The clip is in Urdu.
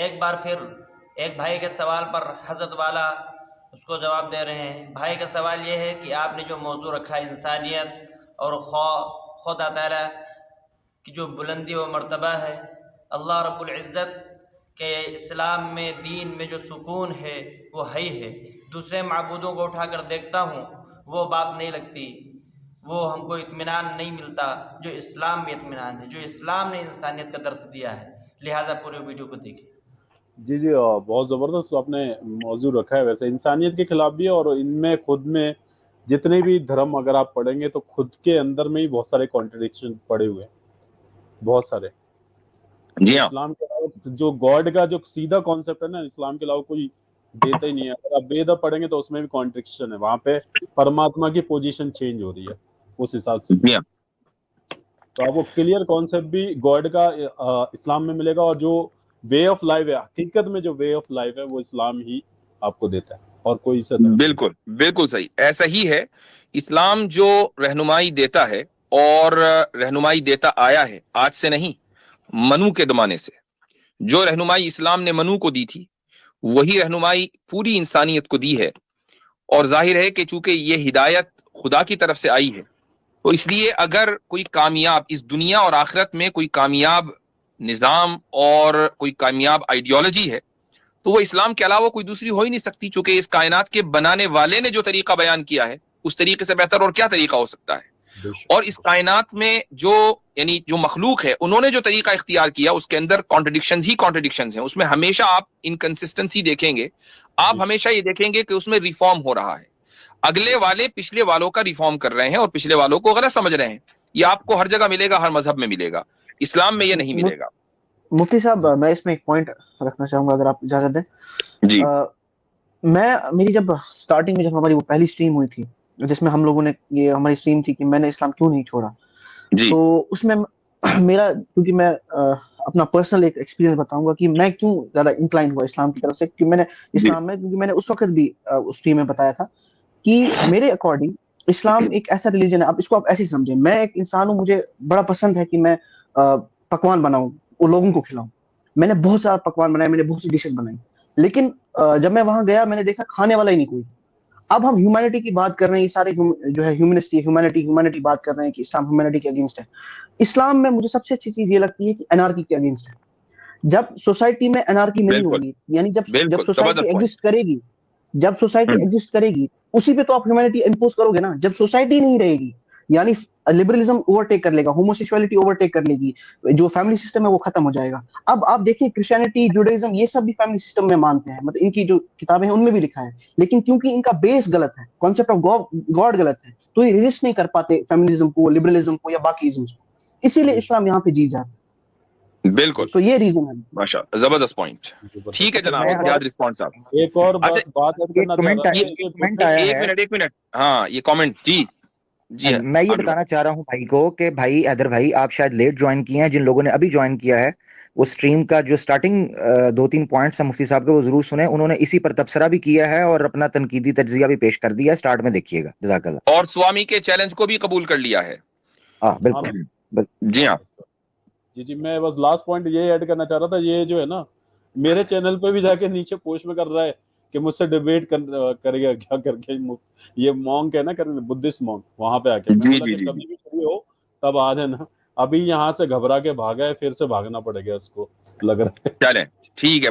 ایک بار پھر ایک بھائی کے سوال پر حضرت والا اس کو جواب دے رہے ہیں. بھائی کا سوال یہ ہے کہ آپ نے جو موضوع رکھا ہے انسانیت اور خدا تعالیٰ کی جو بلندی و مرتبہ ہے، اللہ رب العزت کے اسلام میں، دین میں جو سکون ہے وہ ہے ہی ہے. دوسرے معبودوں کو اٹھا کر دیکھتا ہوں، وہ بات نہیں لگتی، وہ ہم کو اطمینان نہیں ملتا جو اسلام میں اطمینان ہے، جو اسلام نے انسانیت کا درس دیا ہے. لہٰذا پورے ویڈیو کو دیکھیں. جی جی، بہت زبردست آپ نے موضوع رکھا ہے. ویسے انسانیت کے خلاف بھی ہے، اور ان میں خود میں جتنے بھی دھرم اگر آپ پڑھیں گے تو خود کے اندر میں ہی بہت سارے کانٹرڈکشن پڑے ہوئے ہیں، بہت سارے. جی ہاں، اسلام کے علاوہ جو گاڈ کا جو سیدھا کانسیپٹ ہے نا، اسلام کے علاوہ کوئی دیتا ہی نہیں ہے. اگر آپ وید پڑھیں گے تو اس میں بھی کانٹرڈکشن ہے، وہاں پہ پرماتما کی پوزیشن چینج ہو رہی ہے اس حساب سے. جی ہاں، تو آپ کو کلیئر کانسیپٹ بھی گاڈ کا اسلام میں ملے گا، اور جو وے آف لائف ہے، حقیقت میں جو وے آف لائف ہے وہ اسلام ہی آپ کو دیتا ہے، اور کوئی سے بالکل بالکل صحیح. ایسا ہی ہے، اسلام جو رہنمائی دیتا ہے اور رہنمائی دیتا آیا ہے آج سے نہیں، منو کے زمانے سے. جو رہنمائی اسلام نے منو کو دی تھی وہی رہنمائی پوری انسانیت کو دی ہے. اور ظاہر ہے کہ چونکہ یہ ہدایت خدا کی طرف سے آئی ہے، تو اس لیے اگر کوئی کامیاب اس دنیا اور آخرت میں کوئی کامیاب نظام اور کوئی کامیاب آئیڈیالوجی ہے تو وہ اسلام کے علاوہ کوئی دوسری ہو ہی نہیں سکتی. چونکہ اس کائنات کے بنانے والے نے جو طریقہ بیان کیا ہے اس طریقے سے بہتر اور کیا طریقہ ہو سکتا ہے. اور اس کائنات میں جو یعنی جو مخلوق ہے انہوں نے جو طریقہ اختیار کیا اس کے اندر کانٹرڈکشنز ہی کانٹرڈکشنز ہیں. اس میں ہمیشہ آپ انکنسسٹنسی دیکھیں گے، آپ ہمیشہ یہ دیکھیں گے کہ اس میں ریفارم ہو رہا ہے. اگلے والے پچھلے والوں کا ریفارم کر رہے ہیں اور پچھلے والوں کو غلط سمجھ رہے ہیں. یہ آپ کو ہر جگہ ملے گا، ہر مذہب میں ملے گا، اسلام میں یہ نہیں ملے گا. مفتی صاحب، میں اس میں ایک پوائنٹ رکھنا چاہوں گا اگر آپ اجازت دیں. جی میری جب سٹارٹنگ میں جب ہماری وہ پہلی سٹریم ہوئی تھی جس میں ہم لوگوں نے، یہ ہماری سٹریم تھی کہ میں نے اسلام کیوں نہیں چھوڑا، جی تو اس میں میرا، کیونکہ میں اپنا پرسنل ایک ایکسپیرینس بتاؤں گا کہ میں کیوں زیادہ انکلائن ہوا اسلام کی طرف سے. کہ میں نے اسلام میں، کیونکہ میں نے اس وقت بھی اس سٹریم میں بتایا تھا کہ میرے اکارڈنگ اسلام ایک ایسا ریلیجن ہے، اب اس کو آپ ایسے سمجھیں. میں ایک انسان ہوں، مجھے بڑا پسند ہے کہ میں پکوان بناؤں اور لوگوں کو کھلاؤں. میں نے بہت سارا پکوان بنائے، میں نے بہت سی ڈشز بنائی، لیکن جب میں وہاں گیا میں نے دیکھا کھانے والا ہی نہیں کوئی. اب ہم ہیومینٹی کی بات کر رہے ہیں، یہ سارے جو ہے ہیومینٹی بات کر رہے ہیں کہ اسلام ہیومینٹی کے اگینسٹ ہے. اسلام میں مجھے سب سے اچھی چیز یہ لگتی ہے کہ انارکی کے اگینسٹ ہے. جب سوسائٹی میں انارکی نہیں بالکل ہوگی، یعنی جب بالکل سوسائٹی زبردست پوائنٹ. ایگزسٹ کرے گی، جب سوسائٹی ایگزسٹ کرے گی اسی پہ تو آپ ہیومینٹی امپوز کرو گے نا. جب سوسائٹی نہیں رہے گی یعنی لبرلزم اوورٹیک کر لے گا، ہوموسیکسوالٹی اوورٹیک کر لے گی، جو فیملی سسٹم ہے وہ ختم ہو جائے گا. اب آپ دیکھیں کرسچینٹی، جوڈائزم، یہ سب بھی فیملی سسٹم میں مانتے ہیں، مطلب ان کی جو کتابیں ہیں ان میں بھی لکھا ہے. لیکن کیونکہ ان کا بیس غلط ہے، کانسیپٹ آف گاڈ غلط ہے، تو یہ ریزسٹ نہیں کر پاتے فیملیزم کو، لبرلزم کو یا باقی ازمس کو. اسی لیے اسلام یہاں پہ جیت جاتا ہے. بالکل تو یہ ریزن ہے. ماشاء اللہ، زبردست پوائنٹ. ٹھیک ہے جناب، یاد رسپانس آپ. ایک اور اچھا بات ایڈ کرنا چاہ رہا تھا. ایک منٹ ہاں یہ کامنٹ. جی جی میں یہ بتانا چاہ رہا ہوں بھائی کو کہ بھائی حیدر بھائی، آپ شاید لیٹ جوائن کیے ہیں. جن لوگوں نے ابھی جوائن کیا ہے وہ سٹریم کا جو سٹارٹنگ 2-3 پوائنٹس ہیں مفتی صاحب کے وہ ضرور سنیں. انہوں نے اسی پر تبصرہ بھی کیا ہے اور اپنا تنقیدی تجزیہ بھی پیش کر دیا ہے. سٹارٹ میں دیکھیے گا. جزاک اللہ. اور سوامی کے چیلنج کو بھی قبول کر لیا ہے. بالکل. جی ہاں جی میں بس لاسٹ پوائنٹ یہ ایڈ کرنا چاہ رہا تھا. یہ جو ہے نا میرے چینل پہ بھی جا کے نیچے پوسٹ میں کر رہا ہے کہ مجھ سے ڈیبیٹ کرے گا کیا کر کے. یہ مونک ہے نا، بدھسٹ مونک، وہاں پہ آ کے میں بولا کہ کبھی بھی فری ہو تب آ جانا. ابھی یہاں سے گھبرا کے بھاگا ہے، پھر سے بھاگنا پڑے گا اس کو لگ رہا ہے. چلیں ٹھیک ہے.